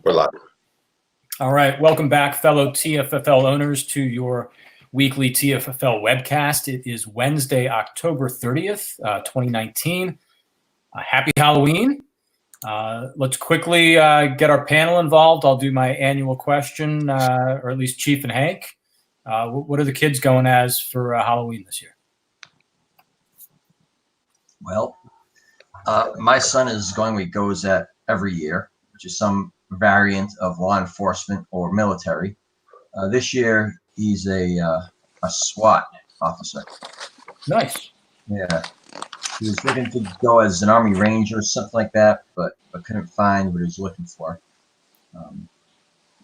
We're live. All right. Welcome back, fellow TFFL owners, to your weekly TFFL webcast. It is Wednesday, October 30th, 2019. Happy Halloween. Let's quickly get our panel involved. I'll do my annual question, or at least Chief and Hank. What are the kids going as for Halloween this year? Well, my son is going where he goes at every year, which is some variant of law enforcement or military. This year, he's a SWAT officer. Nice. Yeah. He was looking to go as an Army Ranger or something like that, but couldn't find what he was looking for.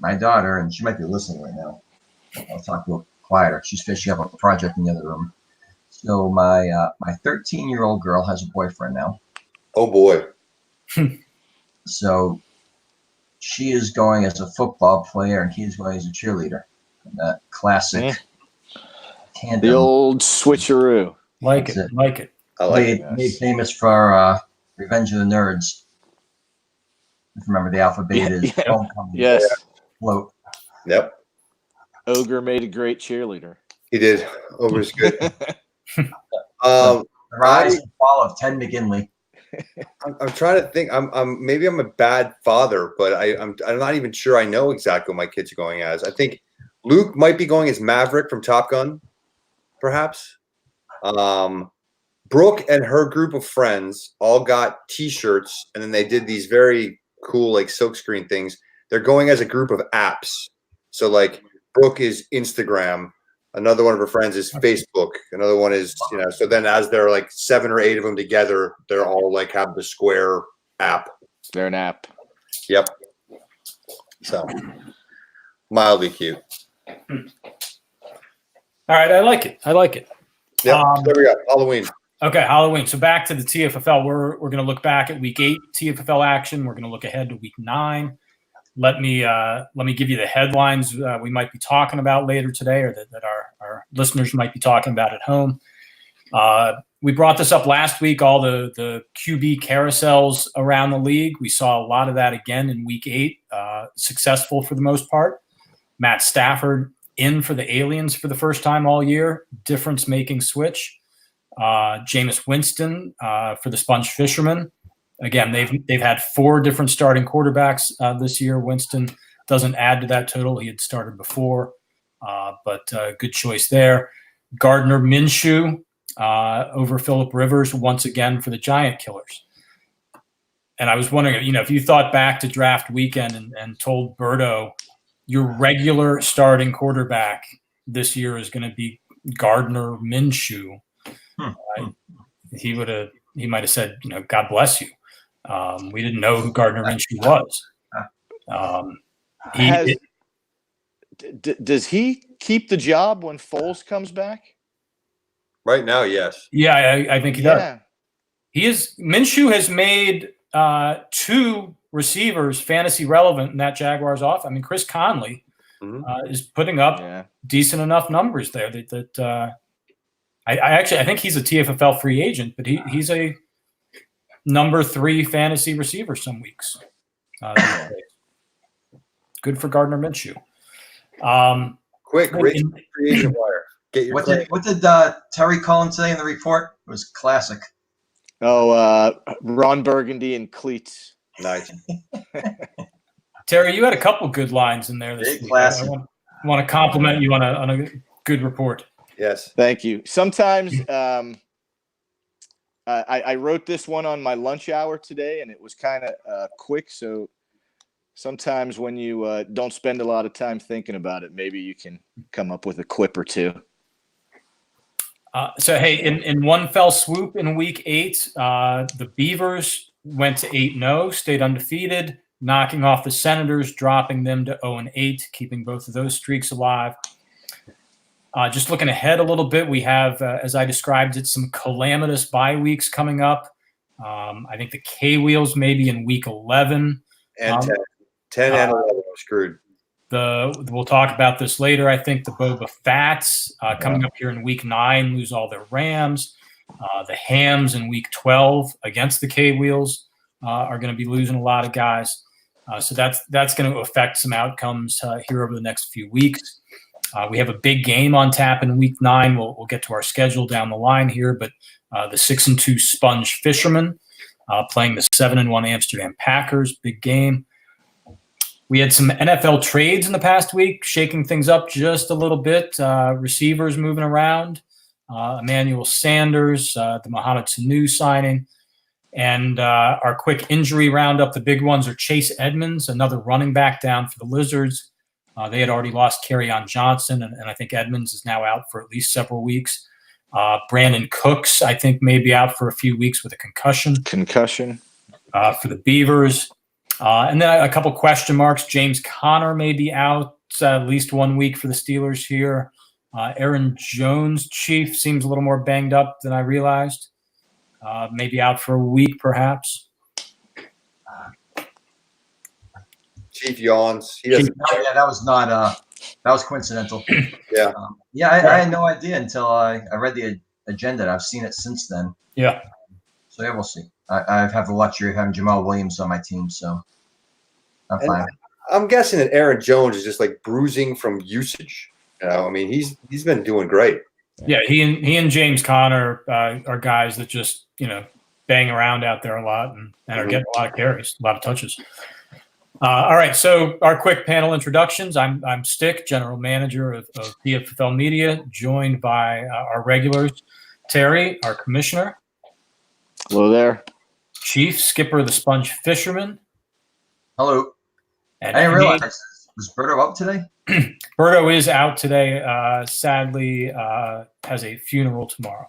My daughter, and she might be listening right now, I'll talk a little quieter. She's finishing up a project in the other room. So my 13-year-old girl has a boyfriend now. Oh, boy. So she is going as a football player, and he's going as a cheerleader. That classic tandem. The old switcheroo. Like That's it. Like it. I like it. Made famous for Revenge of the Nerds. If you remember the Alpha Betas. Yes. Float. Yep. Ogre made a great cheerleader. He did. Ogre's good. The rise and fall of Ted McGinley. I'm trying to think. Maybe I'm a bad father, but I'm not even sure I know exactly what my kids are going as. I think Luke might be going as Maverick from Top Gun, perhaps. Brooke and her group of friends all got T-shirts, and then they did these very cool like silkscreen things. They're going as a group of apps. So like Brooke is Instagram. Another one of her friends is Facebook. Another one is, so then as they're like 7 or 8 of them together, they're all like have the Square app. They're an app. Yep. So mildly cute. All right. I like it. Yeah. There we go. Halloween. Okay, Halloween. So back to the TFFL. We're going to look back at Week 8 TFFL action. We're going to look ahead to Week 9. Let me give you the headlines we might be talking about later today, or that our listeners might be talking about at home. We brought this up last week, all the QB carousels around the league. We saw a lot of that again in Week 8, successful for the most part. Matt Stafford in for the Aliens for the first time all year, difference-making switch. Jameis Winston for the Sponge Fishermen. Again, they've had 4 different starting quarterbacks this year. Winston doesn't add to that total. He had started before, but good choice there. Gardner Minshew over Phillip Rivers once again for the Giant Killers. And I was wondering, if you thought back to draft weekend and told Birdo your regular starting quarterback this year is going to be Gardner Minshew, he might have said, God bless you. We didn't know who Gardner Minshew was. Does he keep the job when Foles comes back? Right now, yes. Yeah, I think he does. Minshew has made 2 receivers fantasy relevant in that Jaguars off. I mean, Chris Conley is putting up decent enough numbers there that I think he's a TFFL free agent, but he's a number 3 fantasy receiver some weeks. Good for Gardner Minshew. Quick, free agent wire. Get your What did Terry Collins say in the report? It was classic. Oh, Ron Burgundy and cleats. Nice. Terry, you had a couple good lines in there this week. I want to compliment you on a good report. Yes. Thank you. Sometimes I wrote this one on my lunch hour today, and it was kind of quick. So sometimes when you don't spend a lot of time thinking about it, maybe you can come up with a quip or two. So, hey, in one fell swoop in Week 8, the Beavers went to 8-0, stayed undefeated, knocking off the Senators, dropping them to 0-8, keeping both of those streaks alive. Just looking ahead a little bit, we have, as I described it, some calamitous bye weeks coming up. I think the K-Wheels maybe in Week 11. And 10 and 11 are screwed. We'll talk about this later. I think the Boba Fats coming up here in Week 9 lose all their Rams. The Hams in Week 12 against the K-Wheels are going to be losing a lot of guys. So that's going to affect some outcomes here over the next few weeks. We have a big game on tap in Week 9. We'll get to our schedule down the line here, but the 6-2 Sponge Fishermen playing the 7-1 Amsterdam Packers, big game. We had some NFL trades in the past week, shaking things up just a little bit. Receivers moving around. Emmanuel Sanders, the Mohamed Sanu signing. And our quick injury roundup, the big ones are Chase Edmonds, another running back down for the Lizards. They had already lost Kerryon Johnson, and I think Edmonds is now out for at least several weeks. Brandon Cooks, I think, may be out for a few weeks with a concussion. For the Beavers. And then a couple question marks. James Conner may be out at least 1 week for the Steelers here. Aaron Jones, Chief, seems a little more banged up than I realized. Maybe out for a week, perhaps. Chief yawns. Yeah, that was not. That was coincidental. Yeah. I had no idea until I read the agenda. I've seen it since then. Yeah. So yeah, we'll see. I have the luxury of having Jamal Williams on my team, so I'm fine. I'm guessing that Aaron Jones is just like bruising from usage. I mean, he's been doing great. Yeah, he and James Conner are guys that just bang around out there a lot and are getting a lot of carries, a lot of touches. All right, so our quick panel introductions. I'm Stick, General Manager of TFFL Media, joined by our regulars, Terry, our Commissioner. Hello there. Chief, Skipper of the Sponge Fishermen. Hello. And I didn't realize. Was Berto up today? Berto is out today. Sadly, has a funeral tomorrow.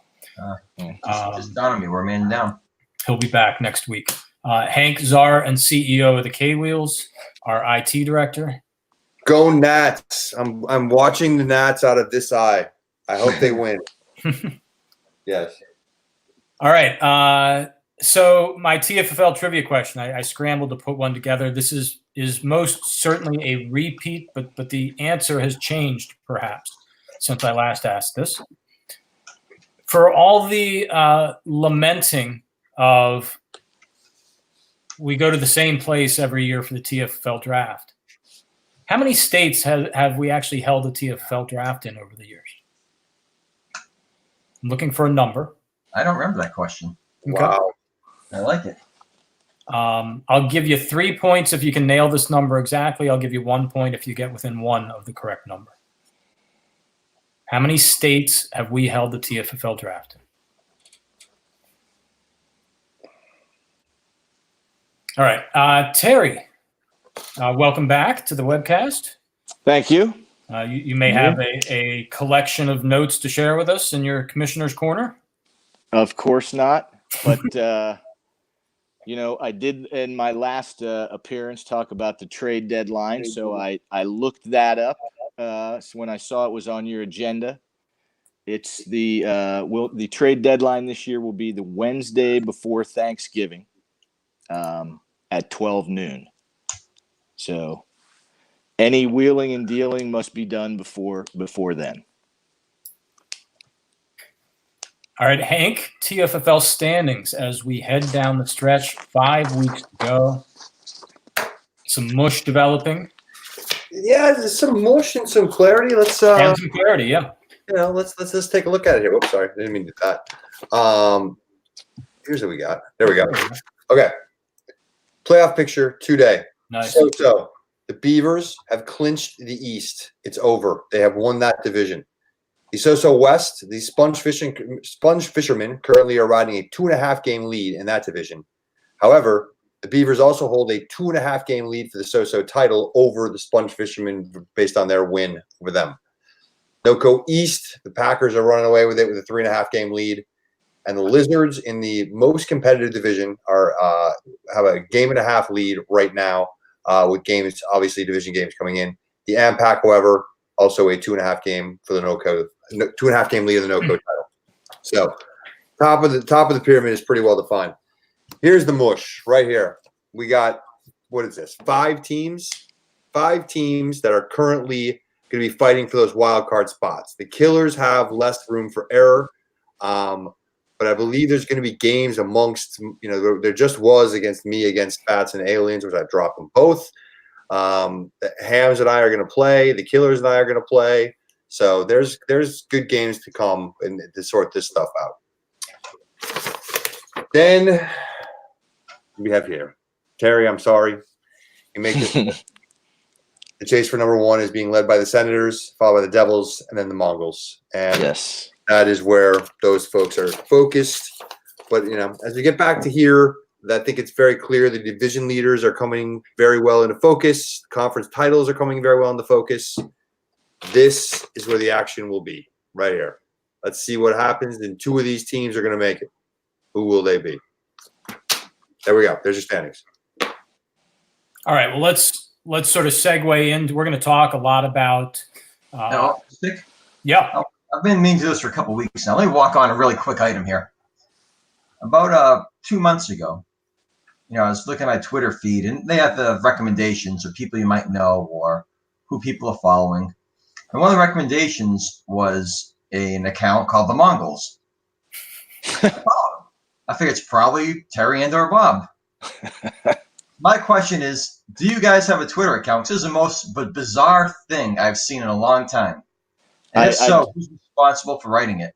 Just dawned on me. We're man down. He'll be back next week. Hank Czar and CEO of the K-Wheels, our IT director. Go Nats. I'm watching the Nats out of this eye. I hope they win. Yes. All right. So my TFFL trivia question, I scrambled to put one together. This is most certainly a repeat, but the answer has changed perhaps since I last asked this. For all the lamenting of we go to the same place every year for the TFFL draft, how many states have we actually held a TFFL draft in over the years? I'm looking for a number. I don't remember that question. Okay. Wow. I like it. I'll give you 3 points if you can nail this number exactly. I'll give you 1 point if you get within one of the correct number. How many states have we held the TFFL draft in? All right. Terry, welcome back to the webcast. Thank you. You may have a collection of notes to share with us in your commissioner's corner. Of course not. But, I did in my last appearance talk about the trade deadline. So I looked that up. So when I saw it was on your agenda, it's the trade deadline this year will be the Wednesday before Thanksgiving at 12 noon. So any wheeling and dealing must be done before then. All right, Hank, TFFL standings as we head down the stretch. 5 weeks to go. Some mush developing. Yeah, there's some mush and some clarity. Let's And some clarity, yeah. let's just take a look at it here. Whoops, sorry, I didn't mean to do that. Here's what we got. There we go. Okay. Playoff picture today. Nice. So the Beavers have clinched the East. It's over. They have won that division. The So West, the Sponge Fishermen currently are riding a 2.5 game lead in that division. However, the Beavers also hold a 2.5 game lead for the So title over the Sponge Fishermen based on their win over them. NOCO East, the Packers are running away with it with a 3.5 game lead. And the Lizards in the most competitive division have a 1.5 game lead right now with games, obviously division games coming in. The AMPAC, however, also a 2.5 game for the NOCO, 2.5 game lead in the NOCO title. So top of the pyramid is pretty well defined. Here's the mush right here. We got, what is this? 5 teams that are currently going to be fighting for those wild card spots. The Killers have less room for error. but I believe there's going to be games amongst, there just was against me, against Bats and Aliens, which I dropped them both. The Hams and I are going to play. The Killers and I are going to play. So there's good games to come and to sort this stuff out. Then we have here Terry. I'm sorry, you make it. The chase for number 1 is being led by the Senators, followed by the Devils, and then the Mongols. And Yes, that is where those folks are focused. But as we get back to here, I think it's very clear the division leaders are coming very well into focus. Conference titles are coming very well into focus. This is where the action will be, right here. Let's see what happens. And 2 of these teams are going to make it. Who will they be? There we go. There's your standings. All right. Well, let's sort of segue in. We're going to talk a lot about. Yeah. I've been meaning to do this for a couple of weeks now. Let me walk on a really quick item here. About 2 months ago, I was looking at my Twitter feed, and they have the recommendations of people you might know or who people are following. And one of the recommendations was an account called the Mongols. I think it's probably Terry and or Bob. My question is, do you guys have a Twitter account? This is the most bizarre thing I've seen in a long time. And if so, who's responsible for writing it?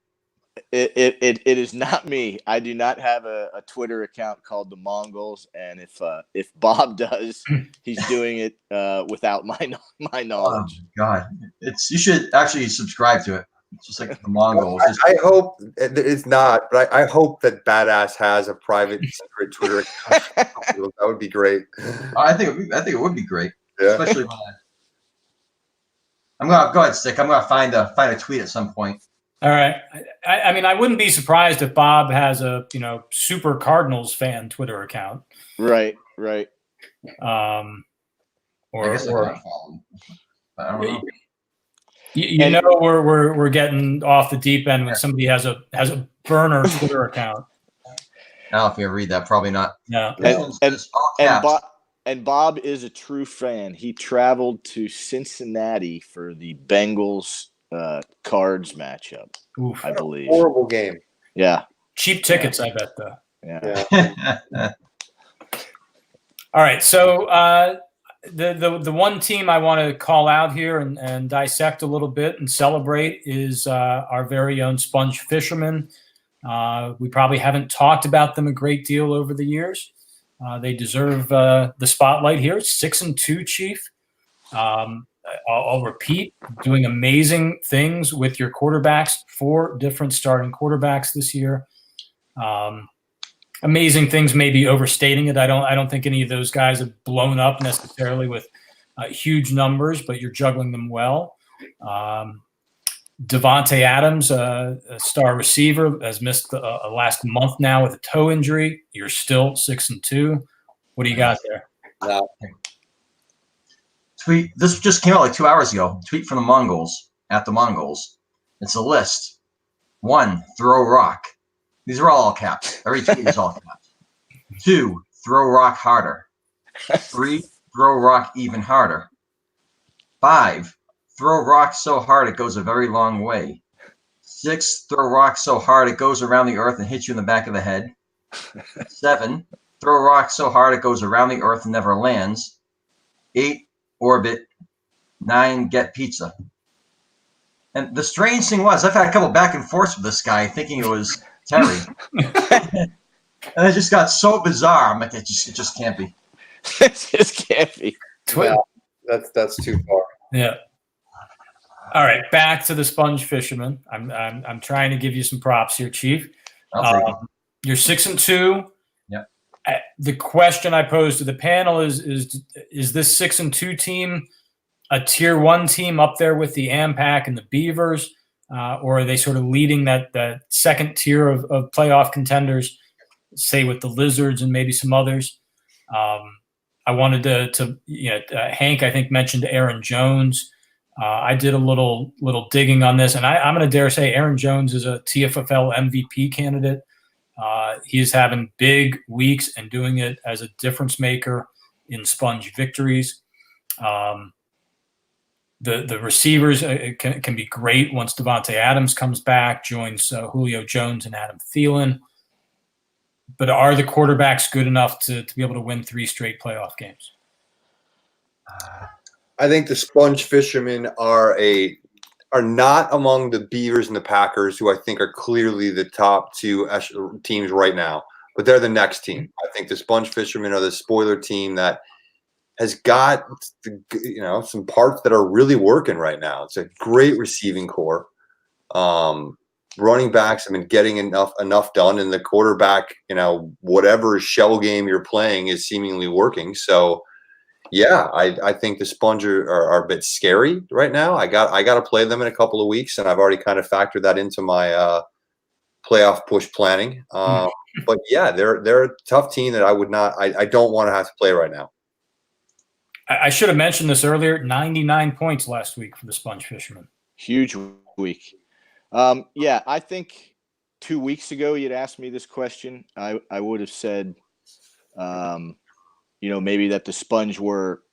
It is not me. I do not have a Twitter account called the Mongols, and if Bob does, he's doing it without my knowledge. Oh God, you should actually subscribe to it. It's just like the Mongols. I hope it's not, but I hope that Badass has a private secret Twitter account. That would be great. I think it would be great, yeah. Especially when I'm gonna go ahead, Stick. I'm gonna find a tweet at some point. All right. I mean, I wouldn't be surprised if Bob has a super Cardinals fan Twitter account. Right. I guess I don't know. We're getting off the deep end when somebody has a burner Twitter account. Now, if you read that, probably not. No. And Bob is a true fan. He traveled to Cincinnati for the Bengals Cards matchup. Oof. I believe. Horrible game. Yeah. Cheap tickets, I bet though. Yeah. All right. So the one team I want to call out here and dissect a little bit and celebrate is our very own Sponge Fishermen. We probably haven't talked about them a great deal over the years. They deserve the spotlight here. 6-2, Chief. I'll repeat, doing amazing things with your quarterbacks. 4 different starting quarterbacks this year. Amazing things, maybe overstating it. I don't think any of those guys have blown up necessarily with huge numbers, but you're juggling them well. Devontae Adams, a star receiver, has missed the last month now with a toe injury. You're still 6-2. What do you got there? Tweet. This just came out like 2 hours ago. Tweet from the Mongols at the Mongols. It's a list. 1, throw rock. These are all caps. Every tweet is all caps. 2, throw rock harder. 3, throw rock even harder. 5, throw rock so hard it goes a very long way. 6, throw rock so hard it goes around the earth and hits you in the back of the head. 7, throw rock so hard it goes around the earth and never lands. 8, orbit. 9, get pizza. And the strange thing was, I've had a couple back and forths with this guy thinking it was Terry. And it just got so bizarre. I'm like, it just can't be. It just can't be. Yeah, that's too far. Yeah. All right, back to the Sponge Fishermen. I'm trying to give you some props here, Chief. You're 6-2. Yep. The question I posed to the panel is this 6-2 team a tier 1 team up there with the AmPack and the Beavers, or are they sort of leading that second tier of playoff contenders, say with the Lizards and maybe some others? I wanted to Hank, I think, mentioned Aaron Jones. I did a little digging on this, and I'm going to dare say Aaron Jones is a TFFL MVP candidate. He's having big weeks and doing it as a difference maker in Sponge victories. The receivers can be great once Devontae Adams comes back, joins Julio Jones and Adam Thielen. But are the quarterbacks good enough to be able to win 3 straight playoff games? I think the Sponge Fishermen are not among the Beavers and the Packers, who I think are clearly the top 2 teams right now. But they're the next team. I think the Sponge Fishermen are the spoiler team that has got some parts that are really working right now. It's a great receiving core. Running backs have been getting enough done, and the quarterback, whatever shell game you're playing is seemingly working. So, yeah, I think the Sponge are a bit scary right now. I got to play them in a couple of weeks, and I've already kind of factored that into my playoff push planning. But yeah, they're a tough team that I don't want to have to play right now. I should have mentioned this earlier. 99 points last week for the Sponge Fishermen. Huge week. Yeah, I think 2 weeks ago you'd asked me this question. I would have said, maybe that the Sponge were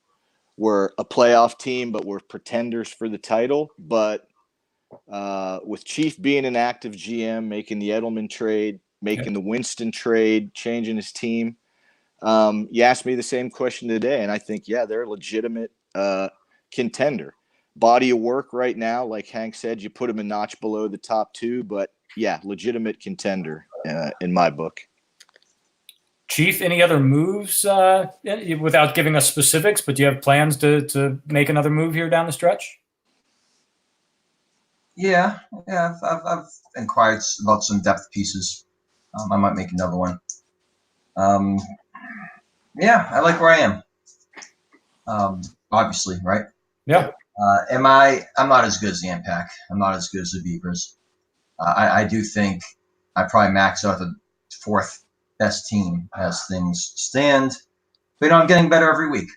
a playoff team, but were pretenders for the title. But with Chief being an active GM, making the Edelman trade, making the Winston trade, changing his team, you asked me the same question today, and I think, they're a legitimate contender. Body of work right now, like Hank said, you put them a notch below the top 2, but legitimate contender in my book. Chief, any other moves without giving us specifics, but do you have plans to make another move here down the stretch? Yeah. I've inquired about some depth pieces. I might make another one. I like where I am. Obviously, right? Yeah. I'm not as good as the Impact. I'm not as good as the Beavers. I do think I probably max out the 4th best team as things stand. But I'm getting better every week.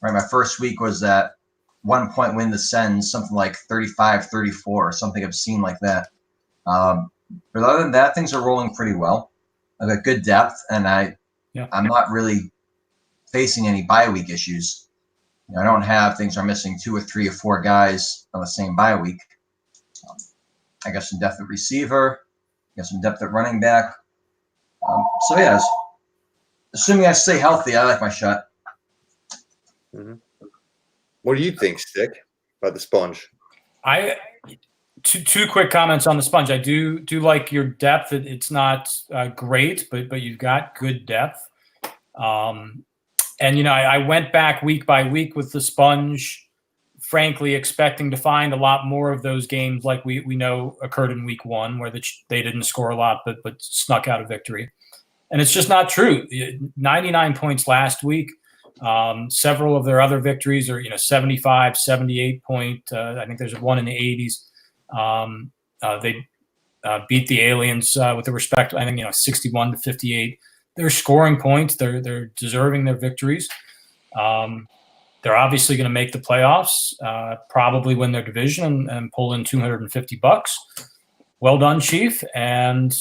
Right, my first week was that 1 point win the Sens, something like 35-34 or something obscene like that. But other than that, things are rolling pretty well. I've got good depth, and I'm not really facing any bye week issues. I don't have things are missing 2 or 3 or 4 guys on the same bye week. I got some depth at receiver. I got some depth at running back. Assuming I stay healthy, I like my shot. Mm-hmm. What do you think, Stick, about the Sponge? Two quick comments on the Sponge. I do like your depth. It's not great, but you've got good depth. And, I went back week by week with the Sponge, frankly, expecting to find a lot more of those games like we know occurred in week 1, where they didn't score a lot but snuck out a victory. And it's just not true. 99 points last week. Several of their other victories are, 75, 78 point. I think there's one in the 80s. They beat the Aliens with the respect, I think, 61-58. They're scoring points. They're deserving their victories. They're obviously going to make the playoffs, probably win their division and pull in $250. Well done, Chief. And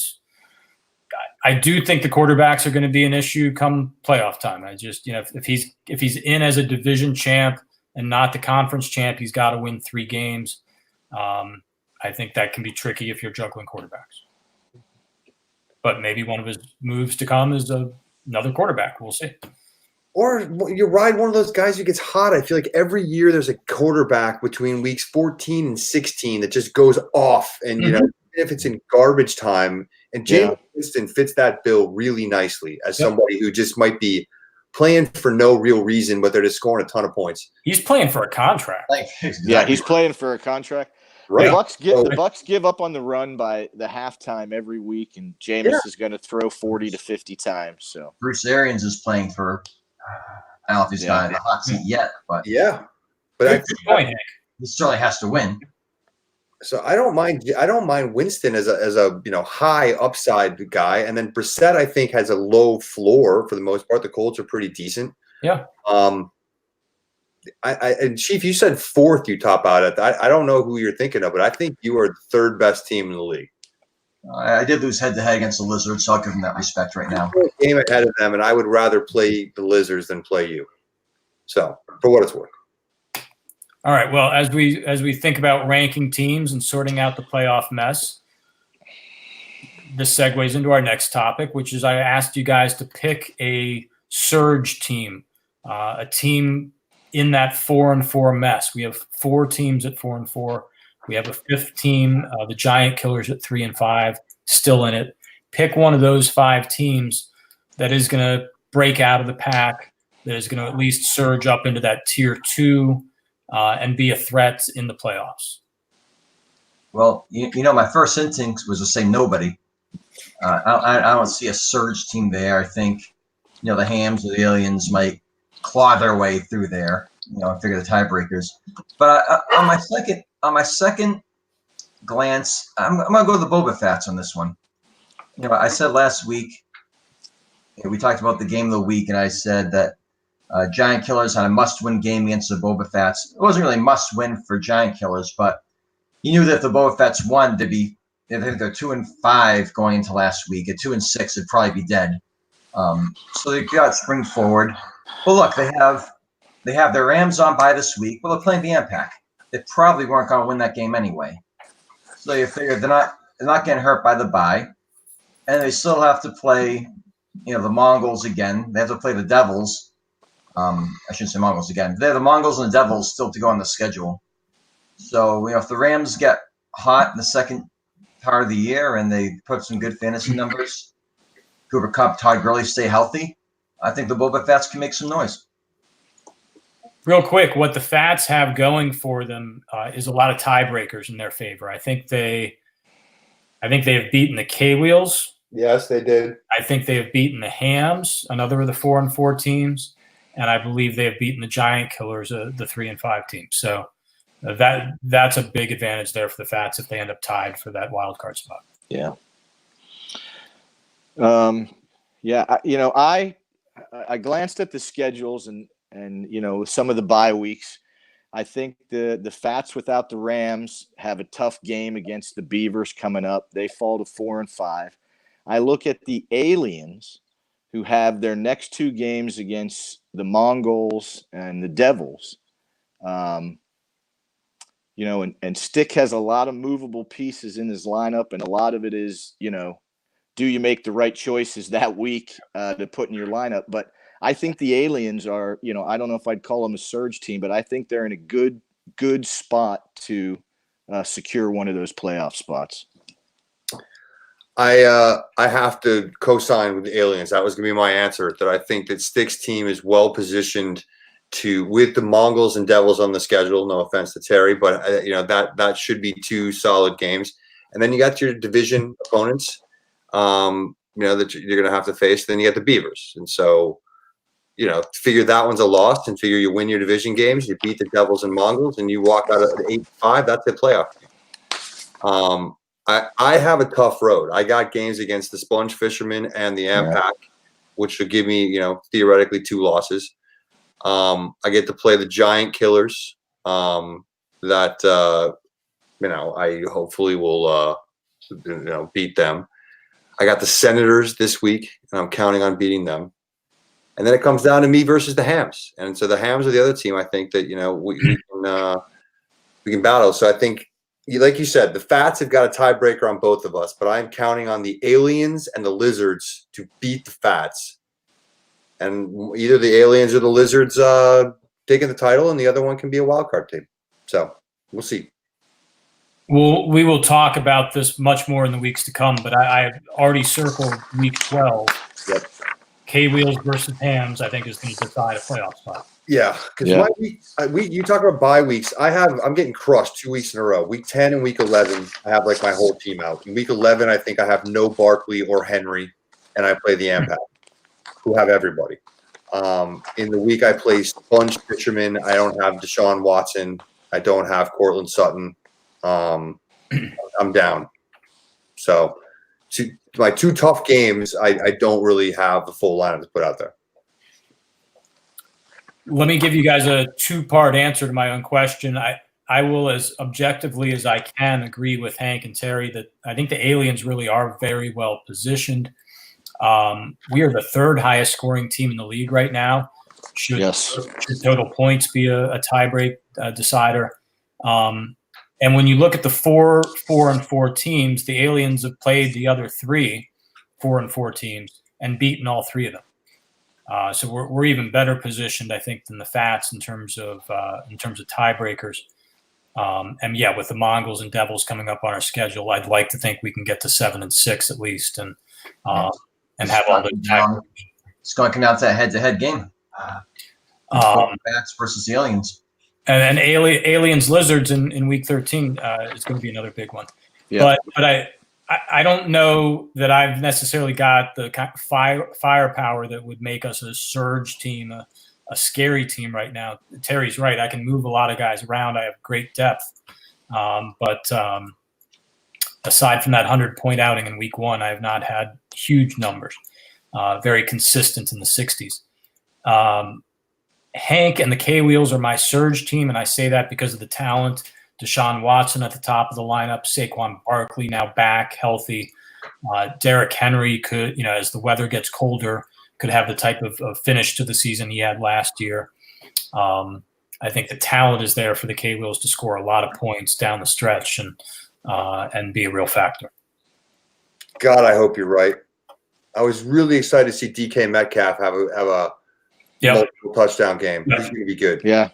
I do think the quarterbacks are going to be an issue come playoff time. I just, if he's in as a division champ and not the conference champ, he's got to win 3 games. I think that can be tricky if you're juggling quarterbacks. But maybe one of his moves to come is another quarterback. We'll see. Or you ride one of those guys who gets hot. I feel like every year there's a quarterback between weeks 14 and 16 that just goes off. And, if it's in garbage time, and James Winston fits that bill really nicely as somebody who just might be playing for no real reason, but they're just scoring a ton of points. He's playing for a contract. Yeah, he's playing for a contract. Right. The Bucks give up on the run by the halftime every week, and Jameis is going to throw 40 to 50 times. So Bruce Arians is playing for. I don't know if he's got a hot seat yet, but but he certainly has to win. So I don't mind Winston as a high upside guy, and then Brissett I think has a low floor for the most part. The Colts are pretty decent. Yeah. And Chief, you said 4th you top out at. I don't know who you're thinking of, but I think you are the 3rd best team in the league. I did lose head-to-head against the Lizards, so I'll give them that respect right now. I'm a game ahead of them, and I would rather play the Lizards than play you. So, for what it's worth. All right. Well, as we think about ranking teams and sorting out the playoff mess, this segues into our next topic, which is I asked you guys to pick a surge team, a team in that 4-4 mess. We have 4 teams at 4-4. We have a 5th team, the Giant Killers at 3-5, still in it. Pick one of those 5 teams that is going to break out of the pack, that is going to at least surge up into that tier 2 and be a threat in the playoffs. Well, my first instinct was to say nobody. I don't see a surge team there. I think, the Hams or the Aliens might claw their way through there. I figure the tiebreakers. But on my second glance, I'm gonna go to the Boba Fetts on this one. I said last week, we talked about the game of the week, and I said that Giant Killers had a must-win game against the Boba Fetts. It wasn't really must-win for Giant Killers, but you knew that if the Boba Fetts won, I think they're 2-5 going into last week. At 2-6, it'd probably be dead. So they got spring forward. But look, they have their Rams on bye this week. Well, they're playing the Impact. They probably weren't going to win that game anyway. So you figure they're not getting hurt by the bye, and they still have to play, the Mongols again. They have to play the Devils. I shouldn't say Mongols again. They have the Mongols and the Devils still to go on the schedule. So if the Rams get hot in the second part of the year and they put some good fantasy numbers, Cooper Kupp, Todd Gurley stay healthy, I think the Boba Fetts can make some noise. Real quick, what the Fats have going for them is a lot of tiebreakers in their favor. I think they have beaten the K-Wheels. Yes, they did. I think they have beaten the Hams, another of the 4-4 teams, and I believe they have beaten the Giant Killers, the 3-5 team. So that's a big advantage there for the Fats if they end up tied for that wild card spot. Yeah. I glanced at the schedules and some of the bye weeks. I think the Fats without the Rams have a tough game against the Beavers coming up. They fall to 4-5. I look at the Aliens, who have their next 2 games against the Mongols and the Devils. And Stick has a lot of movable pieces in his lineup, and a lot of it is, do you make the right choices that week to put in your lineup? But I think the Aliens are, I don't know if I'd call them a surge team, but I think they're in a good spot to secure one of those playoff spots. I have to co-sign with the Aliens. That was going to be my answer, that I think that Stick's team is well positioned with the Mongols and Devils on the schedule. No offense to Terry, but that should be 2 solid games. And then you got your division opponents, that you're going to have to face. Then you got the Beavers, and so figure that one's a loss, and figure you win your division games. You beat the Devils and Mongols, and you walk out at 8-5. That's the playoff game. I have a tough road. I got games against the Sponge Fishermen and the Ampac, which should give me, theoretically 2 losses. I get to play the Giant Killers, that I hopefully will beat them. I got the Senators this week, and I'm counting on beating them. And then it comes down to me versus the Hams, and so the Hams are the other team I think that we can battle. So I think, like you said, the Fats have got a tiebreaker on both of us, but I'm counting on the Aliens and the Lizards to beat the Fats. And either the Aliens or the Lizards taking the title, and the other one can be a wild card team. So we'll see. We will talk about this much more in the weeks to come, but I've already circled week 12. Yep. K-Wheels versus Hams, I think, is going to decide a playoff spot. Yeah, because you talk about bye weeks. I'm getting crushed 2 weeks in a row. Week 10 and week 11, I have like my whole team out. In week 11, I think I have no Barkley or Henry, and I play the Ampac, who have everybody. In the week I play Sponge Fisherman, I don't have Deshaun Watson. I don't have Cortland Sutton. I'm down. So my 2 tough games, I don't really have the full lineup to put out there. Let me give you guys a 2-part answer to my own question. I will, as objectively as I can, agree with Hank and Terry that I think the Aliens really are very well positioned. We are the 3rd highest scoring team in the league right now, Should Yes. total points be a tiebreak decider? And when you look at the 4-4 teams, the Aliens have played the other 3 4-4 teams and beaten all 3 of them. So we're even better positioned, I think, than the Fats in terms of tiebreakers. And yeah, with the Mongols and Devils coming up on our schedule, I'd like to think we can get to 7-6 at least, and have all the tiebreakers. It's going to come down to a head-to-head game. Fats versus the Aliens. And then Aliens Lizards in week 13 is going to be another big one. Yeah. But I don't know that I've necessarily got the firepower that would make us a surge team, a scary team right now. Terry's right. I can move a lot of guys around. I have great depth. But aside from that 100-point outing in week 1, I have not had huge numbers, very consistent in the 60s. Hank and the K-Wheels are my surge team, and I say that because of the talent. Deshaun Watson at the top of the lineup, Saquon Barkley now back, healthy. Derrick Henry could, as the weather gets colder, could have the type of finish to the season he had last year. I think the talent is there for the K-Wheels to score a lot of points down the stretch and be a real factor. God, I hope you're right. I was really excited to see DK Metcalf have a multiple touchdown game. Yep. He's going to be good. Yeah.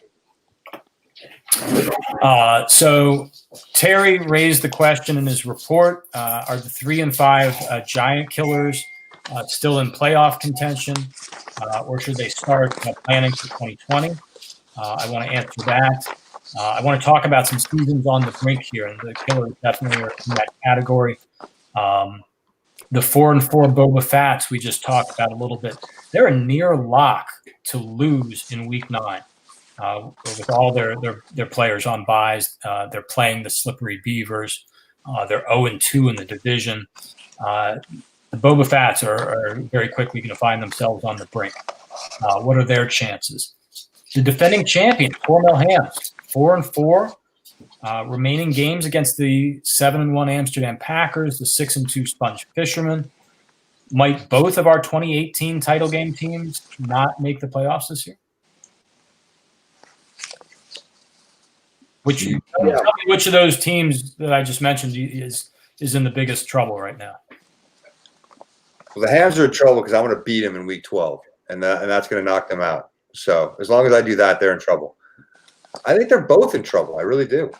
So Terry raised the question in his report: are the 3 and 5 Giant Killers still in playoff contention, or should they start planning for 2020? I want to answer that. I want to talk about some seasons on the brink here, and the Killers definitely are in that category. The 4-4 Boba Fats we just talked about a little bit. They're a near lock to lose in week 9. With all their players on buys, they're playing the Slippery Beavers. They're 0-2 in the division. The Boba Fats are very quickly going to find themselves on the brink. What are their chances? The defending champion, Cornell Hams, 4-4. Remaining games against the 7-1 Amsterdam Packers, the 6-2 Sponge Fishermen. Might both of our 2018 title game teams not make the playoffs this year? Tell me which of those teams that I just mentioned is in the biggest trouble right now? Well, the Hams are in trouble because I'm going to beat them in week 12, and that's going to knock them out. So as long as I do that, they're in trouble. I think they're both in trouble. I really do.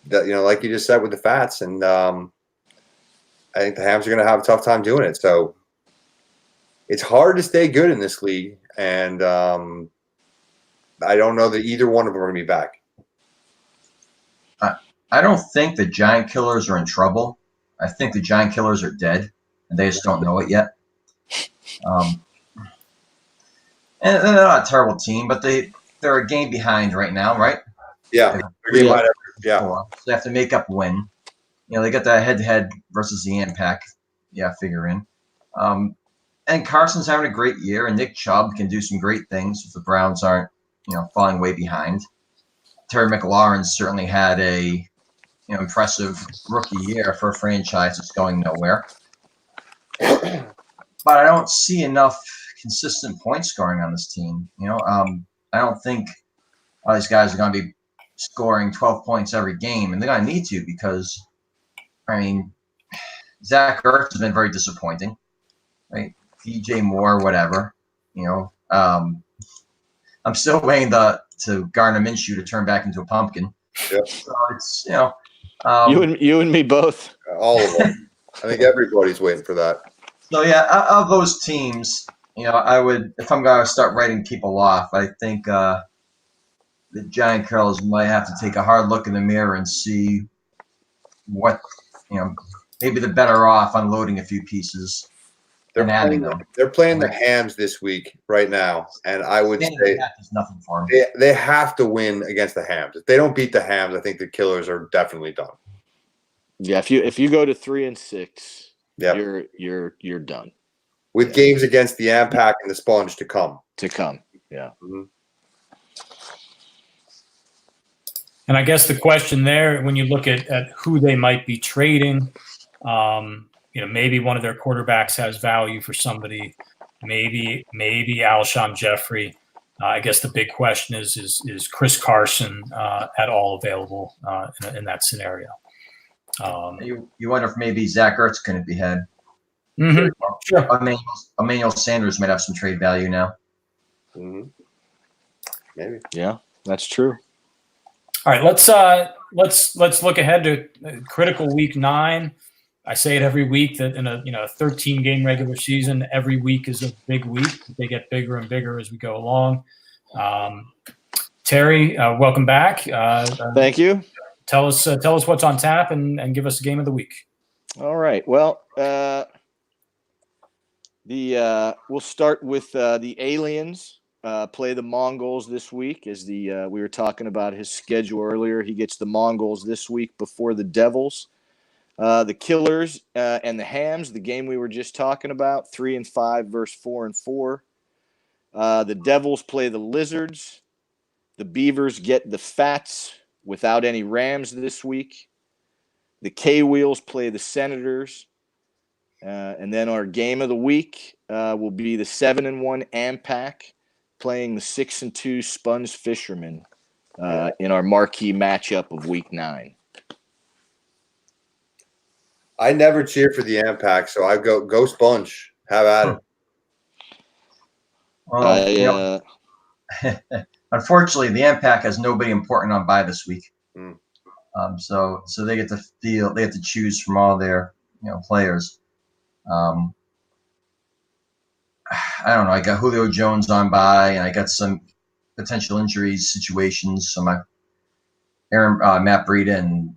Like you just said with the Fats, and I think the Hams are going to have a tough time doing it. So it's hard to stay good in this league, and I don't know that either one of them are going to be back. I don't think the Giant Killers are in trouble. I think the Giant Killers are dead, and they just don't know it yet. And they're not a terrible team, but they're a game behind right now, right? Yeah. So they have to make up a win. They got that head-to-head versus the Impact. Yeah, figure in. And Carson's having a great year, and Nick Chubb can do some great things if the Browns aren't, falling way behind. Terry McLaurin certainly had a impressive rookie year for a franchise that's going nowhere. But I don't see enough consistent point scoring on this team. I don't think all these guys are going to be scoring 12 points every game, and they're going to need to because, Zach Ertz has been very disappointing, right? DJ Moore, whatever. I'm still waiting to Gardner Minshew to turn back into a pumpkin. Yep. So it's you and me both. All of them. I think everybody's waiting for that. So yeah, of those teams, I would, if I'm going to start writing people off, I think the Giant Killers might have to take a hard look in the mirror and see what, maybe they're better off unloading a few pieces. They're playing the Hams this week right now, and I would say there's nothing for them. They have to win against the Hams. If they don't beat the Hams, I think the Killers are definitely done. Yeah, if you go to 3-6, yep. you're done. With games against the Impact and the Sponge to come. Yeah. Mm-hmm. And I guess the question there, when you look at who they might be trading, maybe one of their quarterbacks has value for somebody maybe Alshon Jeffrey. I guess the big question is Chris Carson at all available in that scenario? You wonder if maybe Zach Ertz couldn't be had. Mm-hmm. Sure. Emmanuel Sanders might have some trade value now. Mm-hmm. Maybe. Yeah, that's true. All right, let's look ahead to critical week 9. I say it every week that in a 13-game regular season, every week is a big week. They get bigger and bigger as we go along. Terry, welcome back. Thank you. Tell us what's on tap and give us a game of the week. All right. Well, we'll start with the Aliens. Play the Mongols this week. As we were talking about his schedule earlier, he gets the Mongols this week before the Devils. The Killers and the Hams, the game we were just talking about, 3-5 versus 4-4. The Devils play the Lizards. The Beavers get the Fats without any Rams this week. The K-Wheels play the Senators. And then our game of the week will be the 7-1 Ampac playing the 6-2 Sponge Fishermen in our marquee matchup of week 9. I never cheer for the Ampac, so I go Sponge. Have at it. Well, unfortunately, the Ampac has nobody important on bye this week. So they get to choose from all their players. I don't know. I got Julio Jones on bye, and I got some potential injuries situations. So Matt Breida and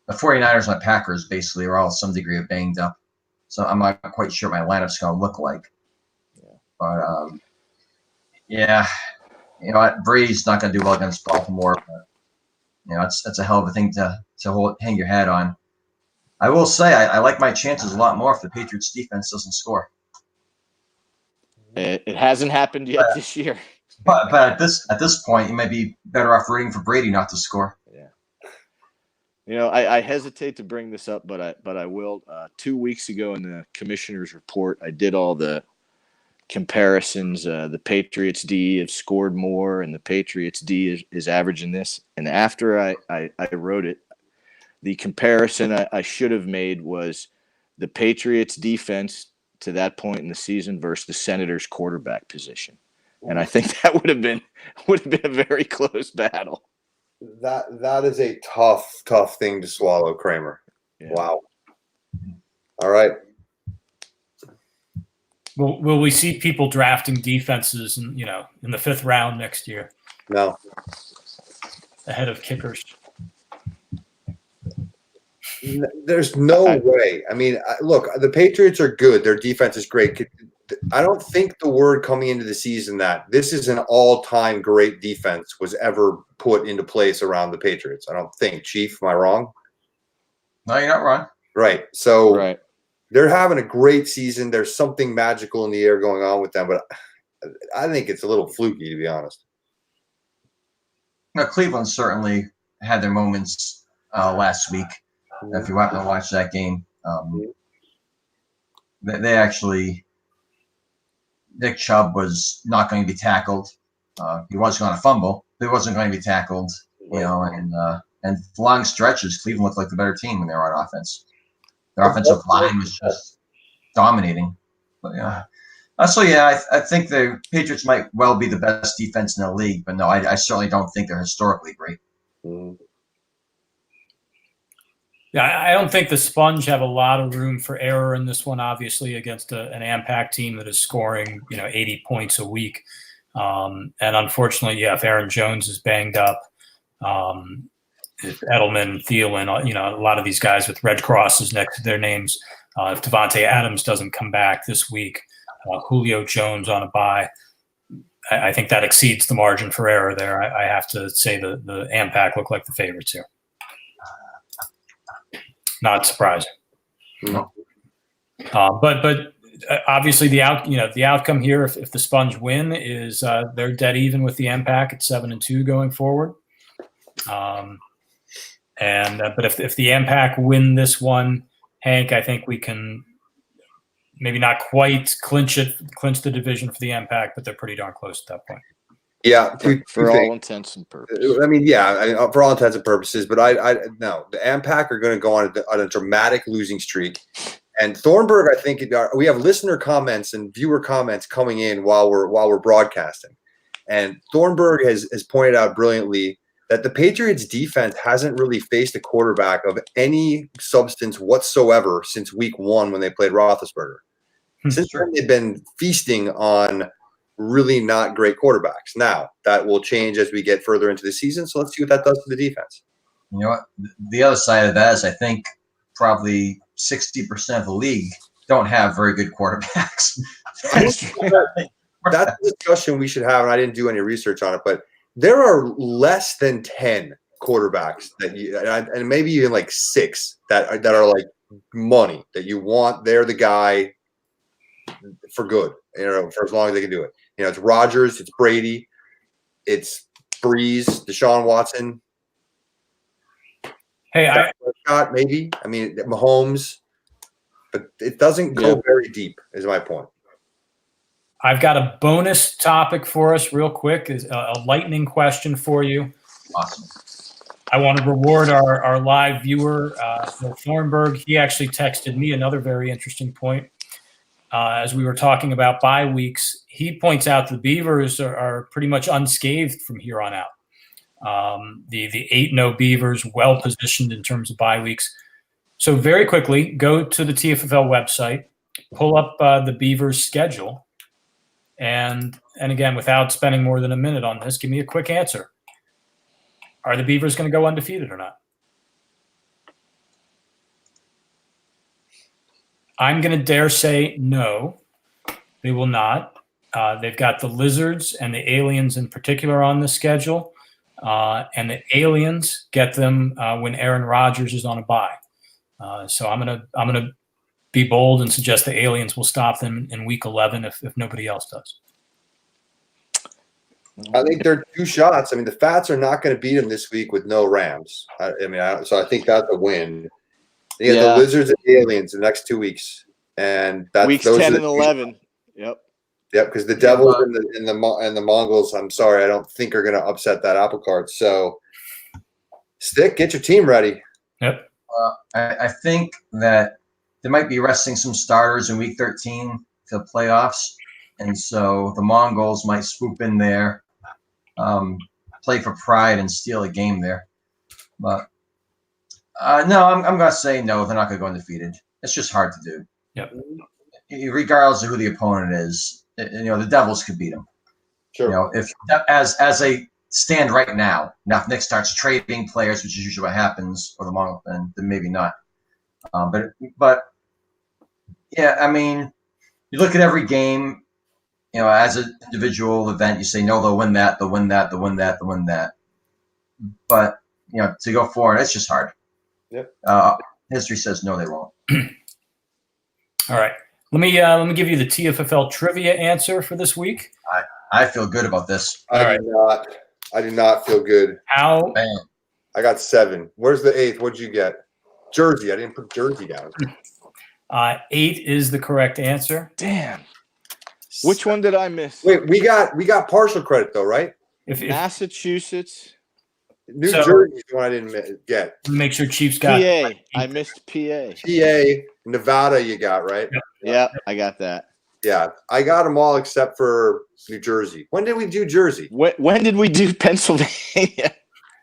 the 49ers and the Packers basically are all some degree of banged up. So I'm not quite sure what my lineup's going to look like. But Brady's not going to do well against Baltimore. But that's a hell of a thing to hang your hat on. I will say I like my chances a lot more if the Patriots defense doesn't score. It hasn't happened yet this year. But at this point, you might be better off rooting for Brady not to score. Yeah. I hesitate to bring this up, but I will. 2 weeks ago in the commissioner's report, I did all the comparisons. The Patriots D have scored more, and the Patriots D is averaging this. And after I wrote it, the comparison I should have made was the Patriots defense to that point in the season versus the Senators quarterback position. And I think that would have been a very close battle. That is a tough thing to swallow, Kramer. Yeah. Wow. All right. Will we see people drafting defenses in the 5th round next year? No. Ahead of kickers. There's no way. I mean, look, the Patriots are good. Their defense is great. I don't think the word coming into the season that this is an all-time great defense was ever put into place around the Patriots. I don't think. Chief, am I wrong? No, you're not wrong. Right. So right. They're having a great season. There's something magical in the air going on with them, but I think it's a little fluky, to be honest. Now, Cleveland certainly had their moments last week. If you want to watch that game, they actually, Nick Chubb was not going to be tackled. He was going to fumble, but he wasn't going to be tackled. And for long stretches, Cleveland looked like the better team when they were on offense. Their offensive line was just dominating. But I think the Patriots might well be the best defense in the league, but no, I certainly don't think they're historically great. Yeah, I don't think the Sponge have a lot of room for error in this one, obviously, against an Ampac team that is scoring 80 points a week. And unfortunately, if Aaron Jones is banged up, if Edelman, Thielen, a lot of these guys with red crosses next to their names, if Devontae Adams doesn't come back this week, Julio Jones on a bye, I think that exceeds the margin for error there. I have to say the Ampac look like the favorites here. Not surprising. No. But obviously the outcome here, if the Sponge win, is they're dead even with the Ampac at 7-2 going forward. But if the Ampac win this one, Hank, I think we can maybe not quite clinch the division for the impact, but they're pretty darn close at that point. Yeah, for all intents and purposes. I mean, yeah, for all intents and purposes. But I no, the AMPAC are going to go on a dramatic losing streak. And Thornburg, I think we have listener comments and viewer comments coming in while we're broadcasting. And Thornburg has pointed out brilliantly that the Patriots defense hasn't really faced a quarterback of any substance whatsoever since week 1 when they played Roethlisberger. Since then, they've been feasting on really not great quarterbacks. Now, that will change as we get further into the season, so let's see what that does to the defense. You know what? The other side of that is I think probably 60% of the league don't have very good quarterbacks. That's a discussion we should have, and I didn't do any research on it, but there are less than 10 quarterbacks and maybe even like 6 that are like money that you want. They're the guy for good, for as long as they can do it. It's Rodgers, it's Brady, it's Breeze, Deshaun Watson. Hey, Scott, maybe. I mean, Mahomes, but it doesn't go very deep, is my point. I've got a bonus topic for us real quick, is a lightning question for you. Awesome. I want to reward our live viewer, Bill Thornburg. He actually texted me another very interesting point. As we were talking about bye weeks, he points out the Beavers are pretty much unscathed from here on out. The 8-0 Beavers, well positioned in terms of bye weeks. So very quickly, go to the TFFL website, pull up the Beavers schedule, and again, without spending more than a minute on this, give me a quick answer. Are the Beavers going to go undefeated or not? I'm going to dare say no, they will not. They've got the Lizards and the Aliens in particular on the schedule, and the Aliens get them when Aaron Rodgers is on a bye. So I'm gonna be bold and suggest the Aliens will stop them in Week 11 if nobody else does. I think they're 2 shots. I mean, the Fats are not going to beat them this week with no Rams. So I think that's a win. The Lizards and the Aliens the next 2 weeks, and that's weeks 10 and 11. Yep, because the Devils and the Mongols, I'm sorry, I don't think are going to upset that apple cart. So, get your team ready. Yep. I think that they might be resting some starters in Week 13 to the playoffs, and so the Mongols might swoop in there, play for pride, and steal a game there. But no, I'm going to say no. They're not going to go undefeated. It's just hard to do. Yep. Regardless of who the opponent is, the Devils could beat them. Sure. If as they stand right now, if Nick starts trading players, which is usually what happens, or the Mongols, then maybe not. But yeah, I mean, you look at every game, as an individual event, you say no, they'll win that, they'll win that, they'll win that, they'll win that. But to go forward, it's just hard. Yep. History says no, they won't. All right. Let me give you the TFFL trivia answer for this week. I feel good about this. I do not feel good. How? Bam. I got 7. Where's the 8th? What'd you get? Jersey. I didn't put Jersey down. 8 is the correct answer. Damn. Which one did I miss? Wait, we got partial credit though, right? If Massachusetts. New Jersey is the one I didn't get. Make sure Chiefs got PA. I missed PA. PA, Nevada, you got right. Yeah, I got that. Yeah, I got them all except for New Jersey. When did we do Jersey? When did we do Pennsylvania?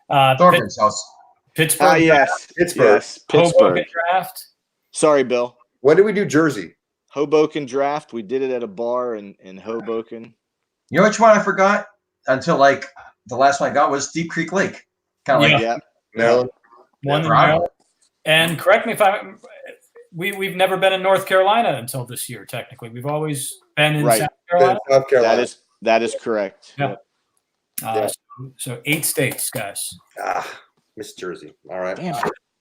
Thornton's house. Pittsburgh. Yes. Pittsburgh. Yes, Pittsburgh. Hoboken draft. Sorry, Bill. When did we do Jersey? Hoboken draft. We did it at a bar in Hoboken. You know which one I forgot until the last one I got was Deep Creek Lake. Kind of Yeah. Maryland. One in Maryland. And correct me if we've never been in North Carolina until this year. Technically, we've always been in South Carolina. South Carolina. That is correct. Yeah. So 8 states, guys. Miss Jersey. All right. Damn.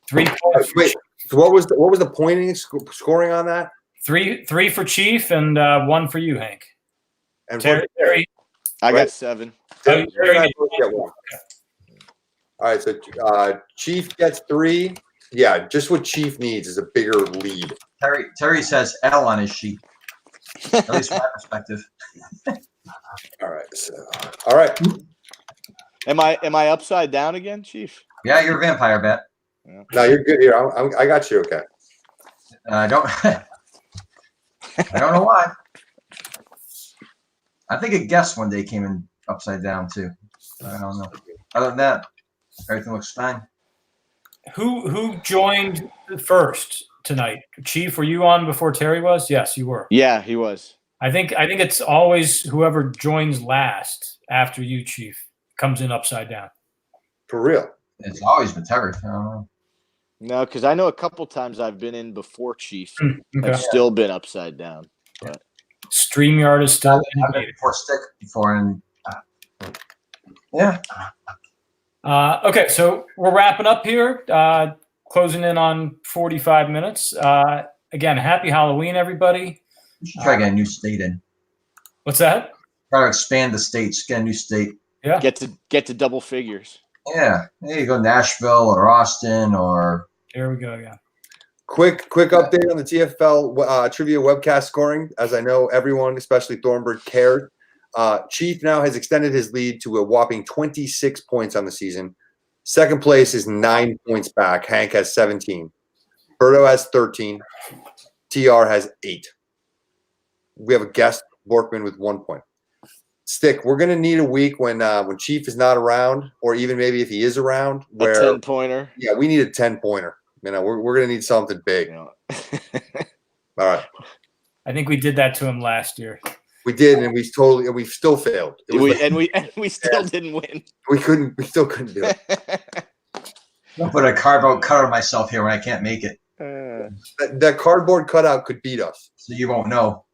3 points. Wait. So what was the pointing scoring on that? 3 for Chief and 1 for you, Hank. And Terry. I got 7. Terry and I both get 1. All right. So Chief gets 3, Yeah, just what Chief needs is a bigger lead. Terry says L on his sheet. At least from my perspective. All right. So, all right. Am I upside down again, Chief? Yeah, you're a vampire, Bet. No, you're good here. I got you. Okay. I don't. I don't know why. I think a guest one day came in upside down too. I don't know. Other than that, everything looks fine. Who joined first tonight? Chief, were you on before Terry was? Yes, you were. Yeah, he was. I think it's always whoever joins last after you, Chief, comes in upside down. For real. It's always been Terry. I don't know. No, because I know a couple times I've been in before Chief. Okay. I've still been upside down. But StreamYard is still I've been before Stick before, and yeah. Okay, so we're wrapping up here, closing in on 45 minutes. Again, happy Halloween, everybody. You should try to get a new state in. What's that? Try to expand the states. Get a new state. Yeah. get to double figures. Yeah. There you go, Nashville or Austin or. There we go. Yeah. Quick update on the TFFL trivia webcast scoring. As I know, everyone, especially Thornburg, cared. Chief now has extended his lead to a whopping 26 points on the season. Second place is 9 points back. Hank has 17. Berto has 13. TR has 8. We have a guest, Borkman, with 1 point. Stick, we're going to need a week when Chief is not around, or even maybe if he is around, where A 10-pointer. Yeah, we need a 10-pointer. You know, we're going to need something big. You know. All right. I think we did that to him last year. We did, and we still failed. We still didn't win. We still couldn't do it. I'll put a cardboard cutout of myself here when I can't make it, That cardboard cutout could beat us. so you won't know.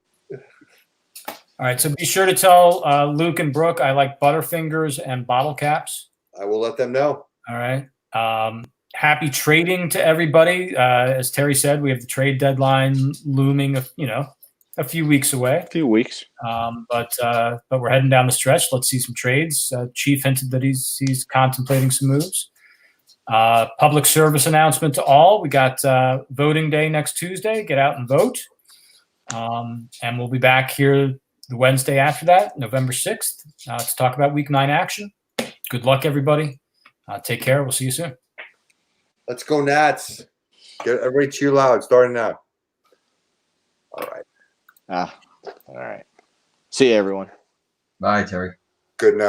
All right, so be sure to tell Luke and Brooke I like Butterfingers and bottle caps. I will let them know. All right. Happy trading to everybody. As Terry said, we have the trade deadline looming, a few weeks away. A few weeks. But we're heading down the stretch. Let's see some trades. Chief hinted that he's contemplating some moves. Public service announcement to all. We got voting day next Tuesday. Get out and vote. And we'll be back here the Wednesday after that, November 6th, to talk about Week 9 action. Good luck, everybody. Take care. We'll see you soon. Let's go, Nats. Get everybody cheer loud, starting now. All right. All right. See you, everyone. Bye, Terry. Good night.